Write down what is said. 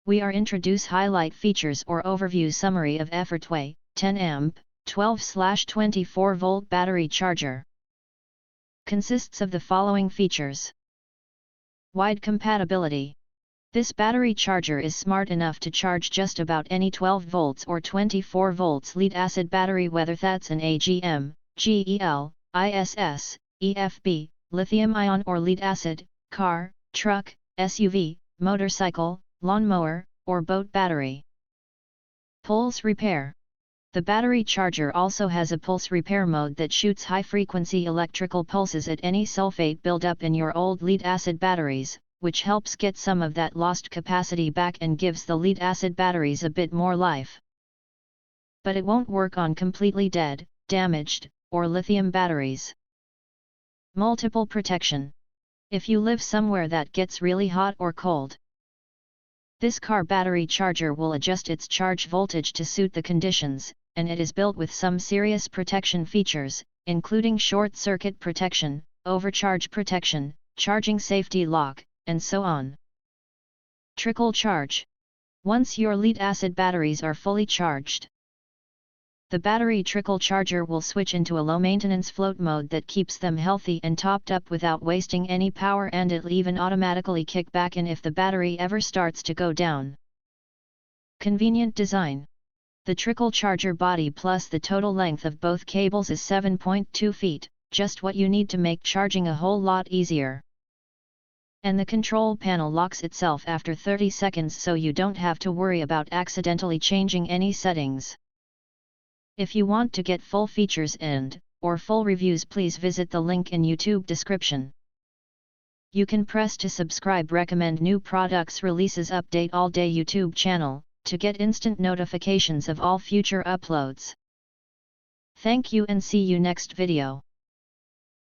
we are introduce highlight features or overview summary of EFFORTWAY 10 amp 12/24 volt battery charger. Consists of the following features. Wide compatibility. This battery charger is smart enough to charge just about any 12 volts or 24 volts lead-acid battery, whether that's an AGM, GEL, ISS, EFB, lithium-ion or lead-acid, car, truck, SUV, motorcycle, lawnmower, or boat battery. Pulse repair. The battery charger also has a pulse repair mode that shoots high-frequency electrical pulses at any sulfate buildup in your old lead-acid batteries, which helps get some of that lost capacity back and gives the lead-acid batteries a bit more life. But it won't work on completely dead, damaged, or lithium batteries. Multiple protection. If you live somewhere that gets really hot or cold, this car battery charger will adjust its charge voltage to suit the conditions, and it is built with some serious protection features, including short circuit protection, overcharge protection, charging safety lock, and so on. Trickle charge. Once your lead-acid batteries are fully charged, the battery trickle charger will switch into a low-maintenance float mode that keeps them healthy and topped up without wasting any power, and it'll even automatically kick back in if the battery ever starts to go down. Convenient design. The trickle charger body plus the total length of both cables is 7.2 feet, just what you need to make charging a whole lot easier. And the control panel locks itself after 30 seconds, so you don't have to worry about accidentally changing any settings. If you want to get full features or full reviews, please visit the link in YouTube description. You can press to subscribe, recommend new products releases, update all day YouTube channel, to get instant notifications of all future uploads. Thank you and see you next video.